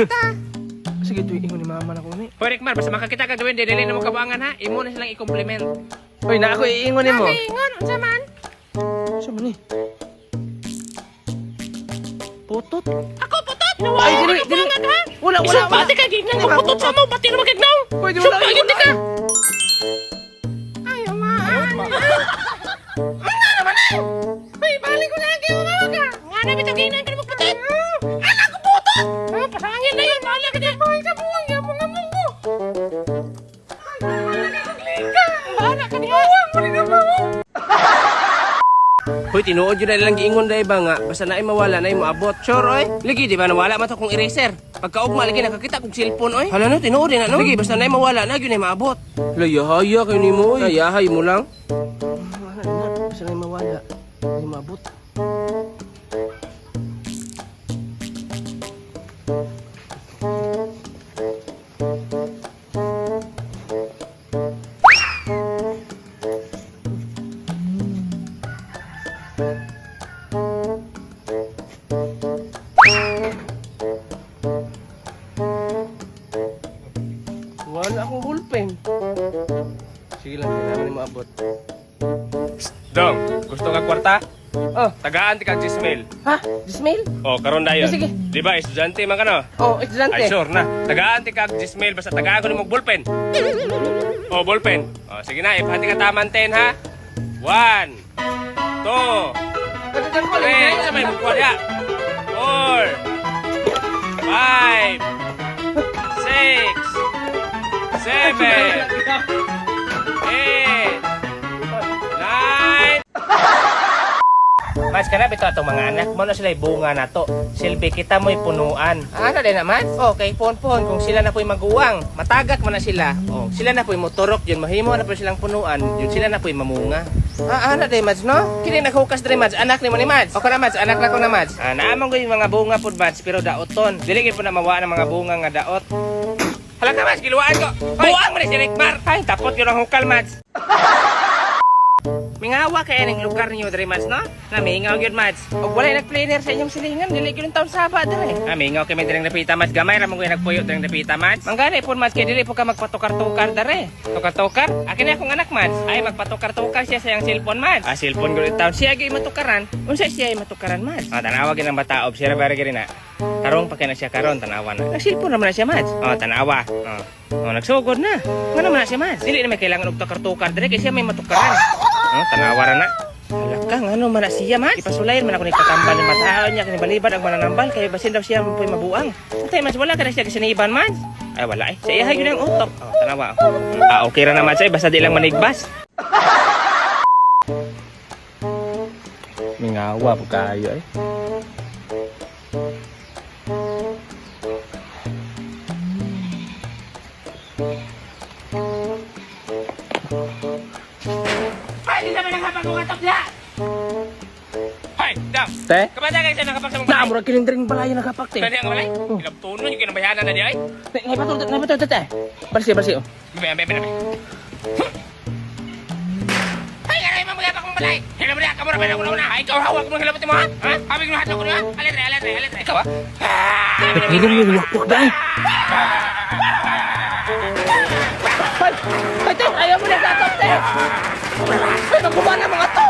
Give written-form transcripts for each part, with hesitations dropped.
kwarta. Sige, ito ingon ni mama na ko ni. Hoy, Rickmar, basta makakita ka gawin, dili na mo kabuangan ha. Imo na silang i-compliment. Uy, na ako iingon nimo. Ingon, unsa man? Sa man ni? Putot. Ako putot. Ay, dili. Ha? Wala. Pati ka gignan mo putot sa mo, pati naman gignaw. Pwede wala. Pagin ka. Ay, umaan. Ano naman eh? Hoy, balik ko na lagi mo ka. Nga na bitang gignan ka mo putot. Anak ko putot. Pasangin na yun, bala ka din. Ay, sa buwang yan, mga munggo. Bahala ka niya. Muli na ba mo? Hoy, tinuod yun na nilang giingon dahil ba nga, basta na mawala na maabot. Sure, oy. Ligi, di ba nawala man to kong eraser? Pagkaugma, ligi nakakita kong cellphone, oy. Hala no, tinuod din na, no? Ligi, basta na mawala na, yun ay maabot. Hala, yahaya kayo ni mo, oy. Yahay mo lang. Wala na, basta na mawala. Hindi maabot. Wala akong ballpen. Sige lang, hindi naman maabot. Dong, gusto ka kwarta? Oh, Tagaan ti kag Gismail. ha? Gismail? Oh, karon dayon. Sige. Di ba, estudyante man ka no? Oh, estudyante. Ay, sure na. Tagaan ti kag Gismail, basta tagaan ko ni mong ballpen. Oh, ballpen. Oh, sige na, ipahati ka taman 10 ha. 1, 2, 3, sa may mukha niya. 4, 5, 6, 7, 8, 9. Mas kana bito atong mga anak mo na sila bunga na to. Silbi kita mo'y punuan. Ano din naman? Okay, pon kung sila na po'y maguwang, matagak man na sila. Oh, sila na po'y motorok yun, mahimo na po silang punuan, yun sila na po'y mamunga. Ano din, Mads, no? Kini naghukas diri Mads, anak ni mo ni Mads. O kana Mads, anak na ko na Mads. Naamang ko yung mga bunga pud Mads, pero daoton. Dili gid po na mawa ng mga bunga nga daot. Hala ka Mads, giluwaan ko. Buang mo ni si Rickmar. Ay, tapot yun ang hukal Mads. Mingawa kaya ning lugar niyo diri Mads, no? Na mingaw gyud Mads. Og walay nagplaner sa inyong silingan, dili gyud taon saba diri. Mingaw kay may direng napita Mads, gamay ra mo gyud nagpuyo direng napita Mads. Manggani pud Mads kay dili po ka magpatukar-tukar diri. Tukar-tukar? Akin na akong anak Mads. Ay magpatukar-tukar siya sa iyang cellphone Mads. Cellphone gyud taon siya gyud matukaran. Unsa siya ay matukaran Mads? Tanawa gyud ang bata observe ra gyud na. Karong pa kay na siya karon tanawa na. Nag-cellphone naman na siya Mads. Tanawa. Nagsugod na. Nga naman na siya Mads. Dili na may kailangan og tukar-tukar diri kay siya may matukaran. Tanawaran na. Halakang ano man na siya Mads. Ipasulayan man ako ni katambal ni mataon niya kani balibad ang mananambal kay basin daw siya po'y mabuang. Tay Mads wala ka na siya kasiniban Mads. Ay wala eh. Sa iyahay yun ang utok. Tanawa. Okay ra na Mads basta di lang manigbas. Mingawa po kayo eh. Ay, di naman nakapag ko katok niya! Ay, dam! Te? Kabada kayo siya nakapag sa mga Na, balay. murag kilindring balay nakapag, te. Kaya ang balay? Kinabtunon yung kinabayanan na di ay. Te, ngay bato, te. Barsi, oh. Bebe. Ay, aray mo mga bakong balay! Hila mo na, kamura ba na una? Ay, ikaw hawak mo hilabot mo ha? Ha? Habig mo hatok ko na? Alit. Ikaw ha? Hilang yung wakwak dahil. Ay, te, ayaw mo na gatot, te. Ay, magkumana mga to.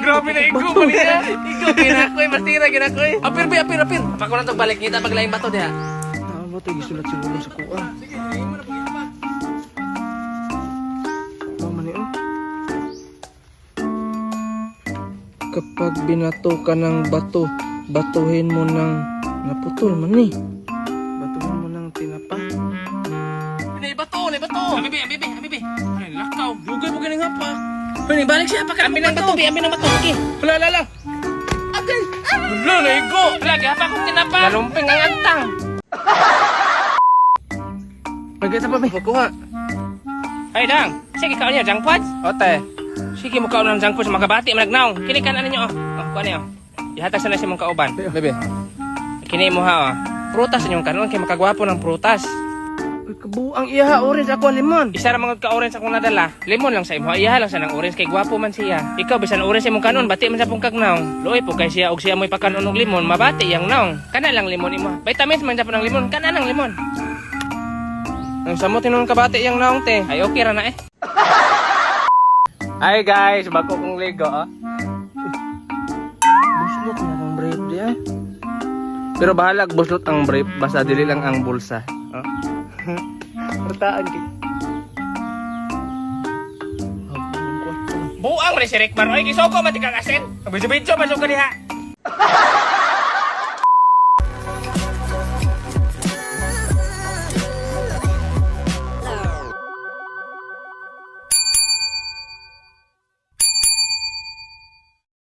Grabe na igo mo niya! Igo, ginakoy, mastira, ginakoy! Apir. Pako na itong balik kita pag laing bato diha. Tama, te, gisulat siguro sa kuha. Mama ni, oh. Kapag binato ka ng bato, batuhin mo ng naputol man ni. Batuhin mo ng tinapa. Nay bato! Bibi! Ay, lakaw! Dugay mo galing pa! Ay, balik siya pa ka! Amin ng bato! Amin ng bato! Okay! Lala! Okay! Wala, naigo! Lagi hapa akong tinapa! Lalumping ang antang! Pagkita pa, be. Kuha! Ay, Dang! Sige, kaon niya, jangpods? Ote. Sige, mo kaon ng jangpods, magabati, managnaw! Kinikan ano niyo, oh! Oh, kuha niyo, oh! Ihatag sana siya mong kauban. Bebe. Kini mo ha, oh! Prutas inyong kanon, kay makagwapo ng prutas! Kabuang iya orange ako lemon. Isa ra mga ka-orange akong nadala. Lemon lang sa imo. Iyaha lang sa ng orange kay gwapo man siya. Ikaw bisan orange imong kanon, bati man sa pong kagnaong. Luoy po kay siya og siya mo'y pakanon og lemon, mabati yang naong. Kana lang lemon imo. Vitamins man sa ng lemon, kana lang lemon. Ang samo tinon kabati yang naong te. Ay okay ra na eh. Hi guys, bago kong Lego ah. Buslot na akong brief di ay. Pero bahala buslot ang brief, basta dili lang ang bulsa. Oh. Pertaan kay. Buang man si Rick Mar. Oy, gisoko man tikang asin. Bidyo-bidyo man ka diha.